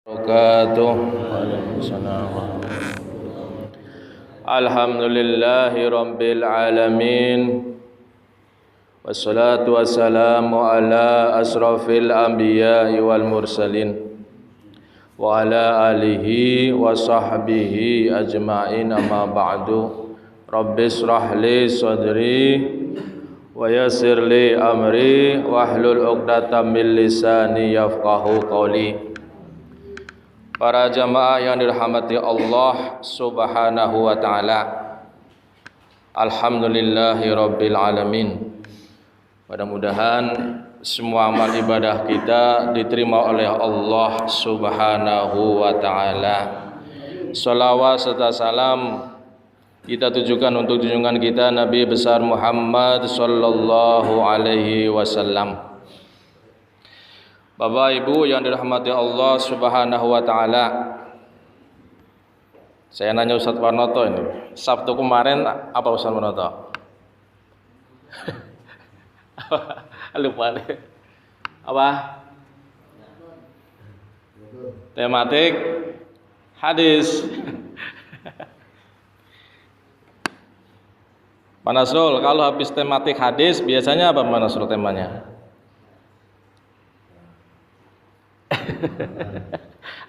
Wabarakatuh. Alhamdulillahi rabbil alamin. Wassalatu wassalamu ala asrafil anbiya'i wal mursalin wa ala alihi wa sahbihi ajma'in, amma ba'du. Rabbis rahli sadri wa yassir li amri wahlul 'uqdatam min lisani yafqahu qawli. Para jamaah yang dirahmati Allah Subhanahu wa ta'ala, alhamdulillahi rabbil alamin. Mudah-mudahan semua amal ibadah kita diterima oleh Allah Subhanahu wa ta'ala. Salawat serta salam kita tujukan untuk junjungan kita Nabi besar Muhammad sallallahu alaihi wasallam. Bapak Ibu yang dirahmati Allah Subhanahu wa ta'ala, saya nanya Ustaz Warnoto ini, Sabtu kemarin apa Ustaz Warnoto? Lupa deh. Apa? Tematik hadis. Pak Nasrul, kalau habis tematik hadis biasanya apa Pak Nasrul temanya?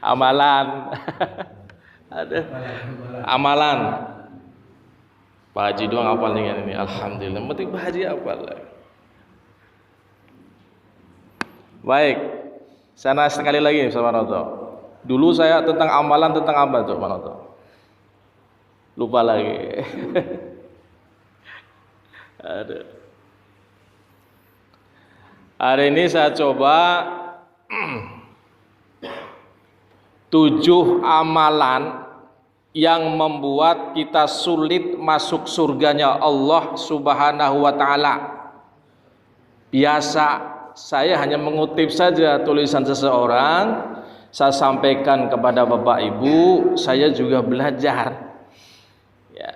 Amalan. Ada amalan. Pak Haji doang hafal dengan ini. Alhamdulillah. Penting Pak Haji hafal. Baik. Sana sekali lagi Pak Manoto. Dulu saya tentang amalan tentang apa tuh Pak Manoto? Lupa lagi. Aduh. Hari ini saya coba 7 amalan yang membuat kita sulit masuk surganya Allah Subhanahu wa ta'ala. Biasa saya hanya mengutip saja tulisan seseorang, saya sampaikan kepada Bapak Ibu, saya juga belajar ya.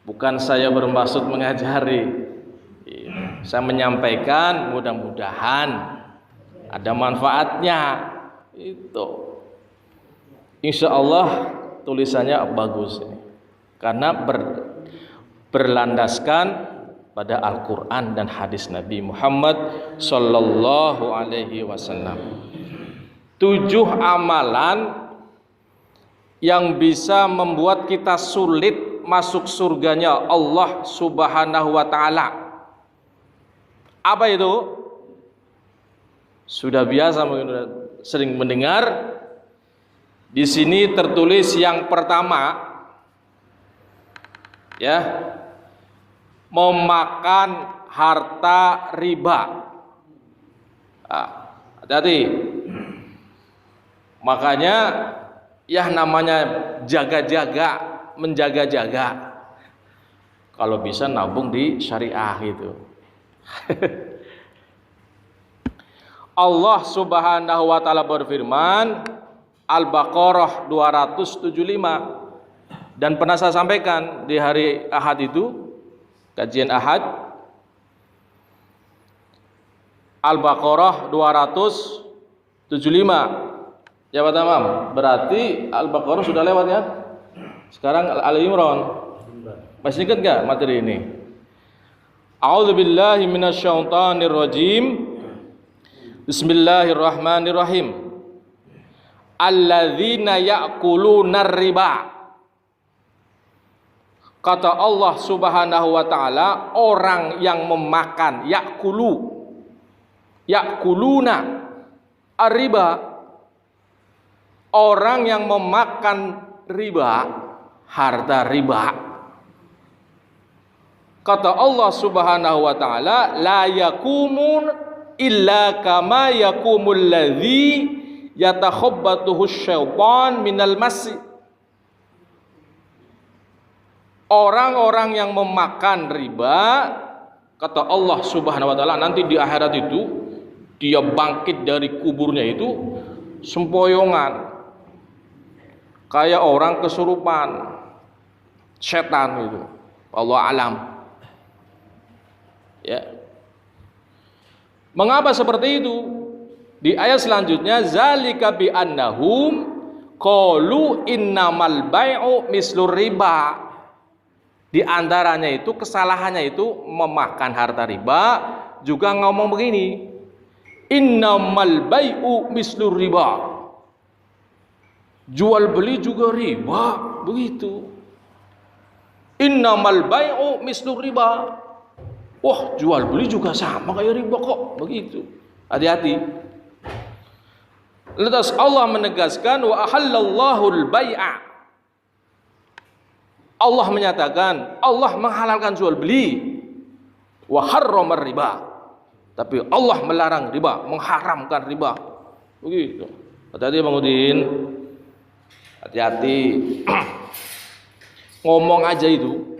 Bukan saya bermaksud mengajari, saya menyampaikan, mudah-mudahan ada manfaatnya. Itu insya Allah tulisannya bagus ini, karena berlandaskan pada Al-Quran dan hadis Nabi Muhammad sallallahu alaihi wasallam. 7 amalan yang bisa membuat kita sulit masuk surganya Allah Subhanahu wa ta'ala. Apa itu? Sudah biasa mungkin sering mendengar. Di sini tertulis yang pertama, ya, memakan harta riba. Hati-hati. Makanya ya namanya jaga-jaga, menjaga-jaga. Kalau bisa nabung di syariah gitu. Allah Subhanahu wa ta'ala berfirman, Al-Baqarah 275, dan pernah saya sampaikan di hari Ahad itu, kajian Ahad, Al-Baqarah 275. Ya Pak Tamam, berarti Al-Baqarah sudah lewat ya. Sekarang Ali Imran. Masih ingat gak materi ini? A'udzubillahi minasyaitonirrajim. Bismillahirrahmanirrahim. Alladzina ya'kuluna riba. Kata Allah Subhanahu wa ta'ala, orang yang memakan, ya'kuluna riba, orang yang memakan riba, harta riba. Kata Allah Subhanahu wa ta'ala, la yakumun illa kama yakumul ladzi yatakhabbatuhu syaitan minal mas. Orang-orang yang memakan riba, kata Allah Subhanahu wa ta'ala, nanti di akhirat itu dia bangkit dari kuburnya itu sempoyongan, kayak orang kesurupan, setan itu. Allah alam. Ya. Mengapa seperti itu? Di ayat selanjutnya, zalika bi annahum qalu innamal bai'u mislur riba. Di antaranya itu kesalahannya itu memakan harta riba, juga ngomong begini, innamal bai'u mislur riba. Jual beli juga riba, begitu. Innamal bai'u mislur riba. Wah, jual beli juga sama kayak riba kok, begitu. Hati-hati. Lantas Allah menegaskan wa ahallallahu al-bai'a. Allah menyatakan, Allah menghalalkan jual beli, wa harramar riba. Tapi Allah melarang riba, mengharamkan riba. Begitu. Hati-hati Bang Udin. Hati-hati. Ngomong aja itu.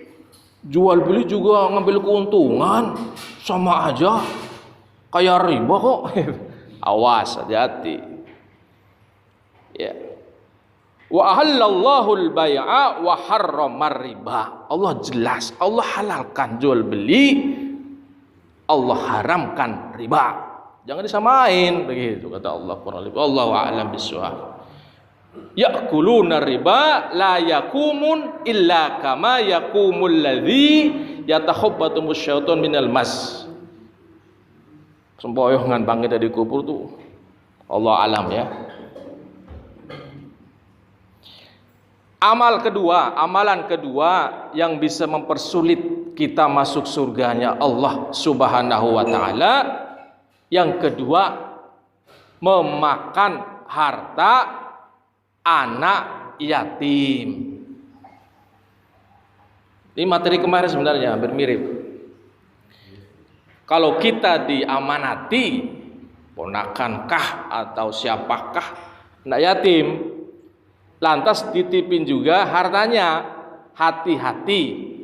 Jual beli juga ngambil keuntungan, sama aja kayak riba kok. Awas, hati-hati. Ya. Wa ahallallahu al-bai'a wa harramar riba. Allah jelas, Allah halalkan jual beli, Allah haramkan riba. Jangan disamain begitu kata Allah. Allahu a'lam bishawab. Ya'kuluna riba la yakumun illa kama yakumul ladzi yatakhabbatu musyaitun minal mas. Semboyongan bangkit dari kubur tuh. Allah alam ya. Amalan kedua yang bisa mempersulit kita masuk surganya Allah Subhanahu wa taala, yang kedua, memakan harta anak yatim. Ini materi kemarin sebenarnya hampir mirip. Kalau kita diamanati, ponakankah atau siapakah anak yatim, lantas dititipin juga hartanya, hati-hati.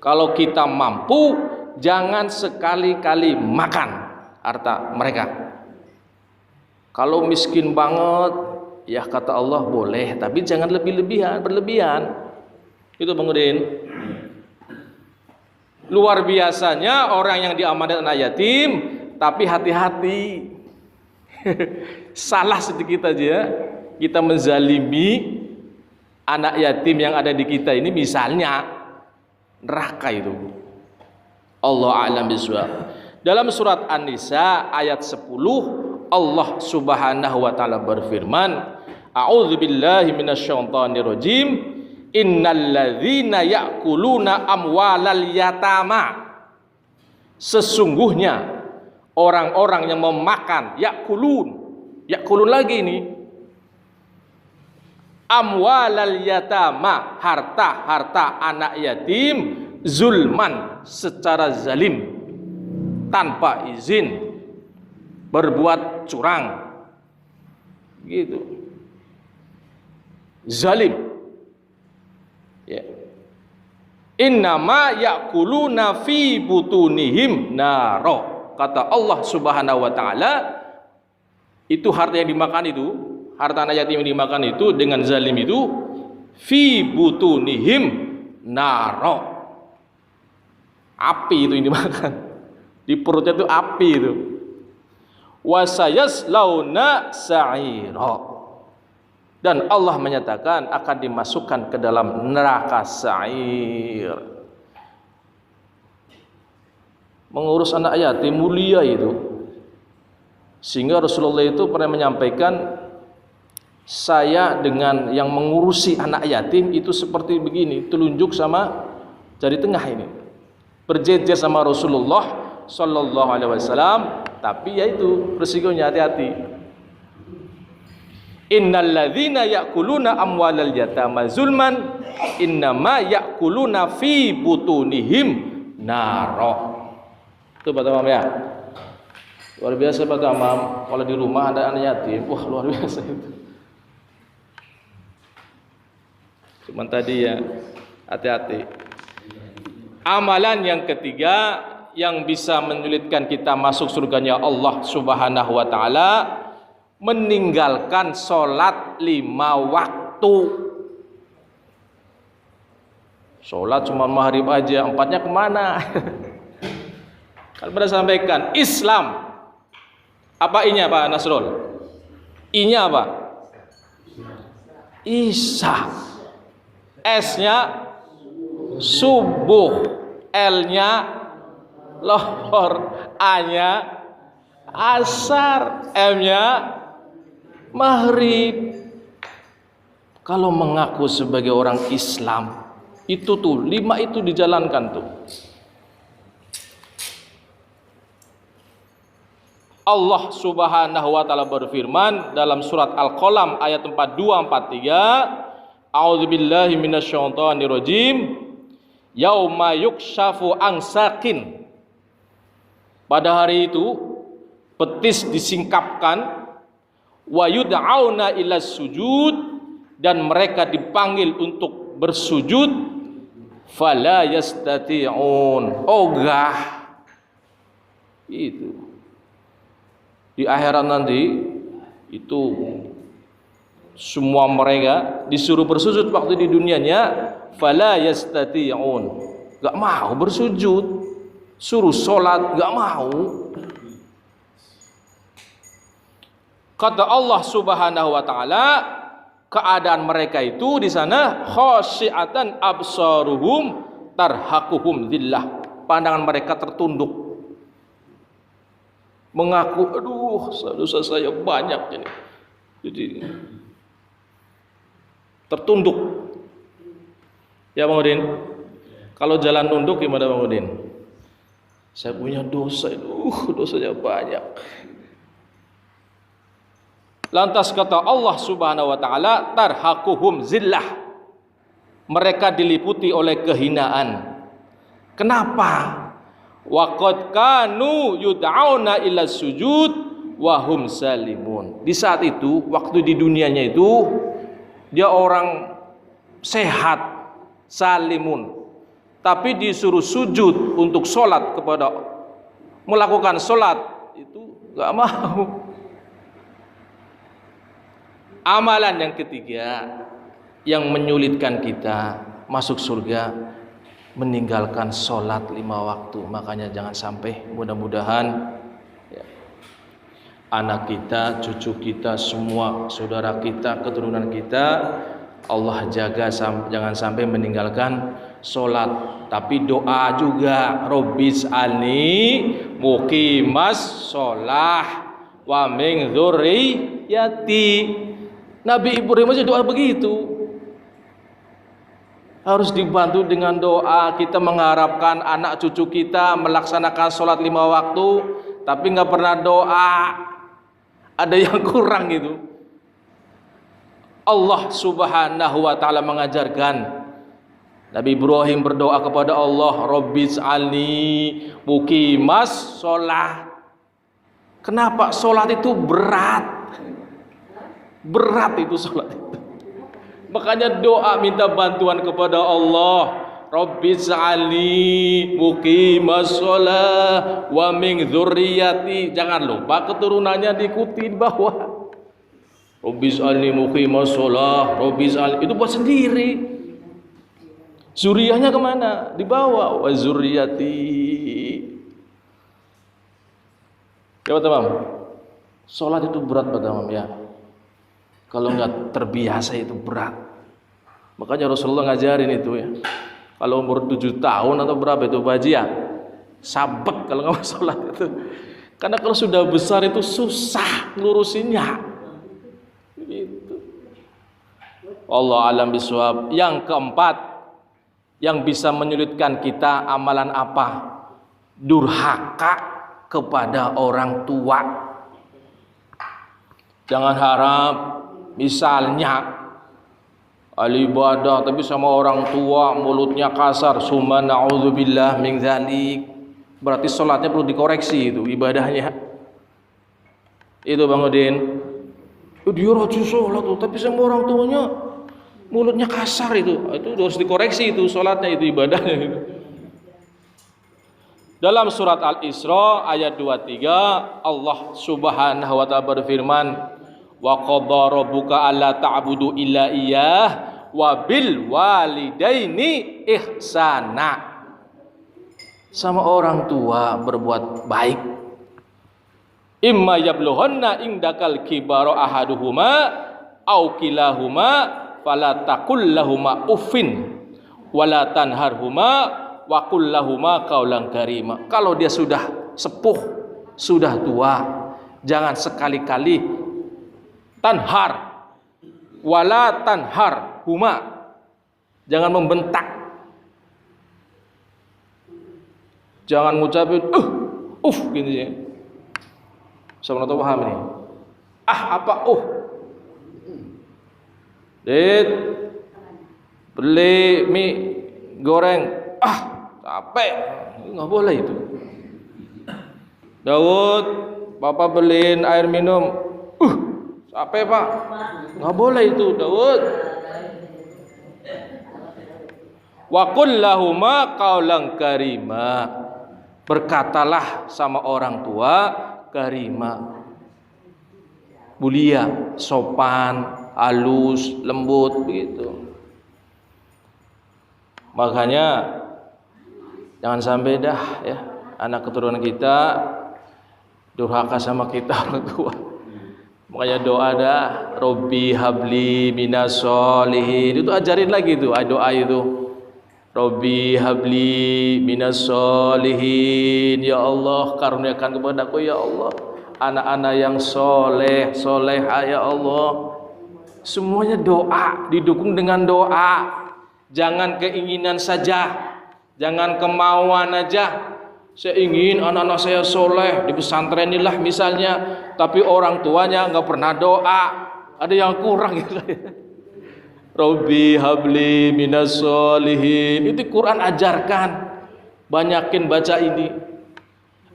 Kalau kita mampu, jangan sekali-kali makan harta mereka. Kalau miskin banget, ya kata Allah boleh, tapi jangan berlebihan. Itu Bang Udin. Luar biasanya orang yang diamanat anak yatim, tapi hati-hati. Salah sedikit aja kita menzalimi anak yatim yang ada di kita ini, misalnya neraka itu. Allah a'lam bishawab. Dalam surat An-Nisa ayat 10, Allah Subhanahu wa taala berfirman, a'udzubillahi minasyaitonir rajim, innalladzina ya'kuluna amwalal yatama. Sesungguhnya orang-orang yang memakan, yakulun lagi ini, amwalal yatama, harta anak yatim, zulman, secara zalim, tanpa izin, berbuat curang, gitu, zalim. Ya. Innama yakuluna fi butunihim naro. Kata Allah Subhanahu wa taala, itu harta yang dimakan itu, harta anak yatim yang dimakan itu dengan zalim itu, fi butunihim naro, api itu yang dimakan, di perutnya itu api itu. Wasayaslauna sa'ira, dan Allah menyatakan akan dimasukkan ke dalam neraka sa'ir. Mengurus anak yatim mulia itu, sehingga Rasulullah itu pernah menyampaikan, saya dengan yang mengurusi anak yatim itu seperti begini, telunjuk sama jari tengah ini, berjejer sama Rasulullah Sallallahu Alaihi Wasallam. Tapi yaitu resikonya, hati-hati. Innalladzina ya'kuluna amwalal yatama zulman innama ya'kuluna fi butunihim naro. Itu Pak Tamam ya. Luar biasa Pak Tamam. Kalau di rumah ada anak yatim, wah luar biasa itu. Cuman tadi ya, hati-hati. Amalan yang ketiga yang bisa menyulitkan kita masuk surganya Allah Subhanahu wa taala, meninggalkan sholat 5 waktu. Sholat cuma maghrib aja, 4-nya kemana? Kan pernah sampaikan, Islam Apa I-nya Pak Nasrul? I-nya apa? Isa. S-nya subuh. L-nya lohor. A-nya asar. M-nya maghrib. Kalau mengaku sebagai orang Islam, itu tuh 5 itu dijalankan tuh. Allah Subhanahu wa taala berfirman dalam surat Al-Qalam ayat 42-43, A'udzubillahi minasyaitonirrajim. Yauma yukshafu angsakin. Pada hari itu betis disingkapkan, wa yud'auna ila sujud, dan mereka dipanggil untuk bersujud, fala yastati'un. Ogah. Itu di akhirat nanti itu semua mereka disuruh bersujud waktu di dunianya, fala yastati'un, gak mau bersujud. Suruh sholat gak mau. Kata Allah Subhanahu wa taala, keadaan mereka itu di sana khasyiatan absaruhum tarhaquhum dhillah. Pandangan mereka tertunduk. Mengaku, aduh, dosa saya banyak ini. Jadi tertunduk. Ya Bang Udin, kalau jalan nunduk gimana Bang Udin? Saya punya dosa, dosanya banyak. Lantas kata Allah Subhanahu wa taala, tarhaquhum zillah. Mereka diliputi oleh kehinaan. Kenapa? Waqad kanu yud'auna ila sujud wa hum salimun. Di saat itu, waktu di dunianya itu, dia orang sehat, salimun, tapi disuruh sujud untuk sholat kepada, melakukan sholat itu gak mau. Amalan yang ketiga yang menyulitkan kita masuk surga, meninggalkan sholat 5 waktu. Makanya jangan sampai, mudah-mudahan ya, anak kita, cucu kita, semua saudara kita, keturunan kita, Allah jaga jangan sampai meninggalkan sholat. Tapi doa juga, Robbis alni muqimas sholah wa min dzurriyyati. Nabi Ibrahim aja doa begitu. Harus dibantu dengan doa. Kita mengharapkan anak cucu kita melaksanakan sholat 5 waktu, tapi nggak pernah doa. Ada yang kurang gitu. Allah Subhanahu wa taala mengajarkan, Nabi Ibrahim berdoa kepada Allah, Robbis alni muqimas sholah. Kenapa? Sholat itu berat. Berat itu sholat itu. Makanya doa minta bantuan kepada Allah, Rabbis alni muqimas shalah wa min dzurriyyati. Jangan lupa keturunannya diikuti di bawah. Rabbis alni muqimas shalah, Rabbis alni, itu buat sendiri. Zuriyahnya kemana? Di bawah. Wa dzurriyyati. Ya teman, sholat itu berat teman ya. Kalau nggak terbiasa itu berat. Makanya Rasulullah ngajarin itu ya. Kalau umur 7 tahun atau berapa itu baji ya, sabek kalau nggak mau sholat itu. Karena kalau sudah besar itu susah ngurusinnya. Gitu. Allah alam bisawab. Yang keempat, yang bisa menyulitkan kita amalan apa? Durhaka kepada orang tua. Jangan harap misalnya al-ibadah tapi sama orang tua mulutnya kasar, summa na'udzubillah min dzalik, berarti sholatnya perlu dikoreksi itu ibadahnya. Itu Bang Udin. Dia rajin sholat tuh, tapi sama orang tuanya mulutnya kasar itu harus dikoreksi itu sholatnya, itu ibadahnya itu. Dalam surat Al-Isra ayat 23, Allah Subhanahu wa taala berfirman, wa qadara rabbuka alla ta'budu illa iyyah wa bil walidaini ihsana. Sama orang tua berbuat baik. imma yablughanna indakal kibara ahaduhuma au kilahuma fala taqul lahumā uffin wala tanharhuma wa qul lahumā qaulan karima. Kalau dia sudah sepuh, sudah tua, jangan sekali-kali tanhar, wala tanhar huma, jangan membentak, jangan ngucapin gini ya. Sama tahu paham ini? Apa Dit, beli mie goreng, capek, nggak boleh itu. Daud, Bapak beliin air minum, capek Pak, nggak boleh itu Daud. Wa qul lahumā qaulan karima, berkatalah sama orang tua karima, mulia, sopan, halus, lembut begitu. Makanya jangan sampai dah ya anak keturunan kita durhaka sama kita orang tua. Makanya doa dah, Robbi habli minas sholihin, itu ajarin lagi itu doa itu. Robbi habli minas sholihin, ya Allah karuniakan kepadaku ya Allah anak-anak yang soleh solehah ya Allah. Semuanya doa, didukung dengan doa. Jangan keinginan saja, jangan kemauan aja. Saya ingin anak-anak saya soleh, di pesantrenilah misalnya, tapi orang tuanya nggak pernah doa. Ada yang kurang gitu. Robbi habli minas sholihin, itu Quran ajarkan. Banyakin baca ini.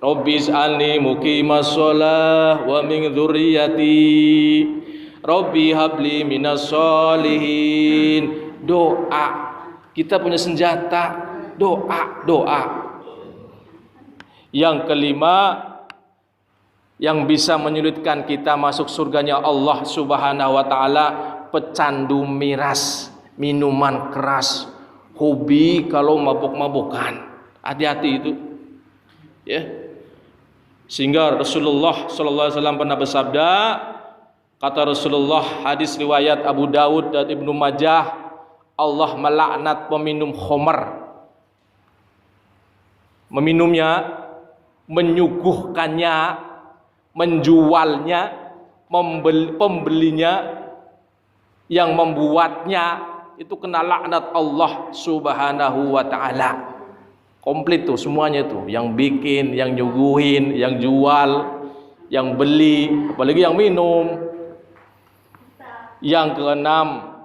Robbi ij'alni muqimas shalah wa min dzurriyyati. Robbi habli minas sholihin. Doa. Kita punya senjata, doa. Yang kelima, yang bisa menyulitkan kita masuk surganya Allah Subhanahu wa taala, pecandu miras, minuman keras, hobi kalau mabuk-mabukan. Hati-hati itu. Ya. Sehingga Rasulullah sallallahu alaihi wasallam pernah bersabda, kata Rasulullah, hadis riwayat Abu Dawud dan Ibnu Majah, Allah melaknat peminum khamar, meminumnya, menyuguhkannya, menjualnya, pembelinya, yang membuatnya, itu kena laknat Allah Subhanahu wa ta'ala. Komplit tuh semuanya tuh, yang bikin, yang nyuguhin, yang jual, yang beli, apalagi yang minum. Yang keenam,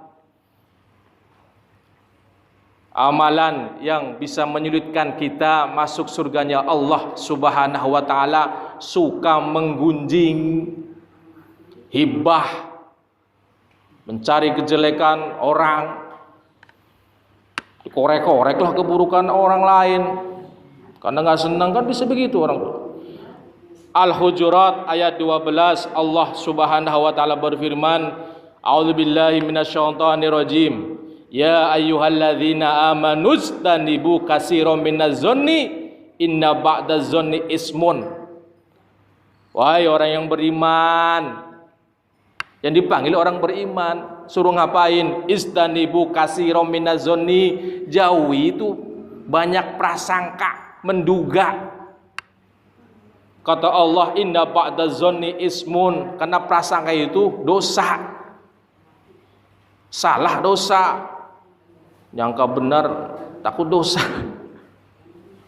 amalan yang bisa menyulitkan kita masuk surganya Allah Subhanahu wa ta'ala, suka menggunjing, hibah, mencari kejelekan orang, korek-koreklah keburukan orang lain karena nggak senang, kan bisa begitu orang. Al-Hujurat ayat 12, Allah Subhanahu wa ta'ala berfirman, a'udzubillahi minasyaitonir rajim, ya ayyuhalladzina amanu ijtanibu katsiran minaz-zanni inna ba'daz-zanni ismun. Wahai orang yang beriman, yang dipanggil orang beriman, suruh ngapain? Ijtanibu katsiran minaz-zanni, jauhi itu banyak prasangka, menduga. Kata Allah, inna ba'daz-zanni ismun, karena prasangka itu dosa, salah dosa. Nyangka benar, takut dosa.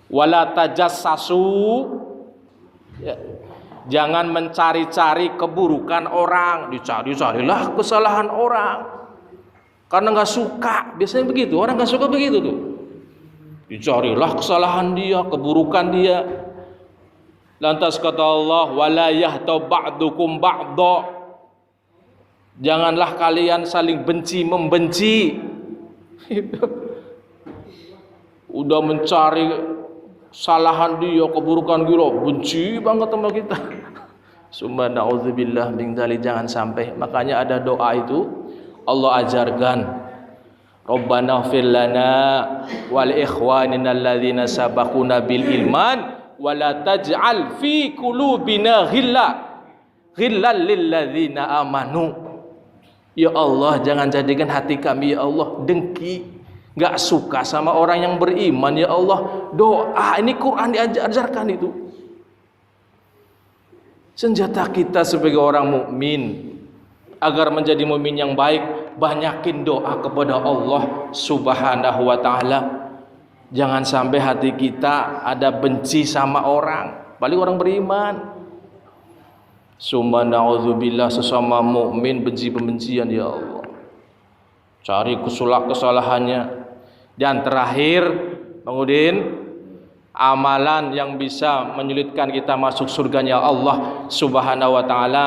Wala tajassasu, ya. Jangan mencari-cari keburukan orang, dicari-carilah kesalahan orang karena nggak suka. Biasanya begitu, orang nggak suka begitu tuh. Dicarilah kesalahan dia, keburukan dia. Lantas kata Allah, wala yahtau ba'dukum ba'dha, janganlah kalian saling benci membenci. Udah mencari salahan dia, keburukan dia, benci banget sama kita. Summa na'udzubillah min dzalik, jangan sampai. Makanya ada doa itu Allah ajarkan, Rabbana ighfir lana wal ikhwanina alladzina sabaquna bil iman wala taj'al fi qulubina ghillan lil ladzina amanu. Ya Allah, jangan jadikan hati kami ya Allah dengki, enggak suka sama orang yang beriman ya Allah. Doa ini Quran diajarkan itu. Senjata kita sebagai orang mukmin agar menjadi mukmin yang baik, banyakin doa kepada Allah Subhanahu wa taala. Jangan sampai hati kita ada benci sama orang, apalagi orang beriman. Summa na'udzubillah, sesama mukmin benci pembencian ya Allah. Cari kesalahannya. Dan terakhir, Bangudin, amalan yang bisa menyulitkan kita masuk surganya Allah Subhanahu wa taala,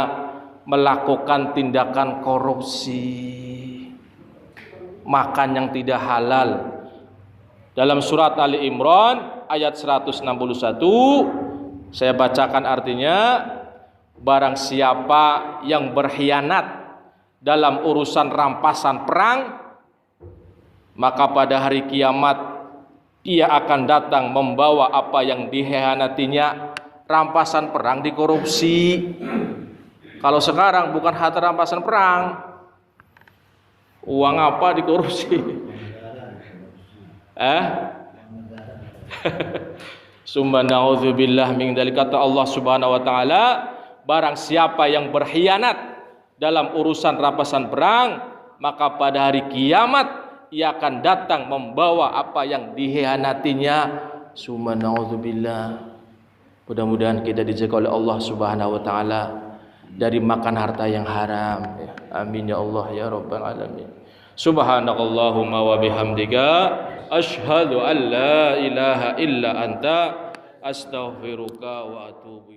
melakukan tindakan korupsi, makan yang tidak halal. Dalam surat Ali Imran ayat 161 saya bacakan artinya, barang siapa yang berkhianat dalam urusan rampasan perang, maka pada hari kiamat ia akan datang membawa apa yang dikhianatinya. Rampasan perang dikorupsi. Kalau sekarang bukan harta rampasan perang, uang apa dikorupsi? Summa na'udzubillah min dzalik. Kata Allah Subhanahu wa taala, barang siapa yang berkhianat dalam urusan rampasan perang, maka pada hari kiamat ia akan datang membawa apa yang dikhianatinya. Summa na'udzubillah. Mudah-mudahan kita dijaga oleh Allah Subhanahu wa taala dari makan harta yang haram. Amin ya Allah ya rabbal alamin. Subhanakallahumma wa bihamdika asyhadu an la ilaha illa anta astaghfiruka wa atubu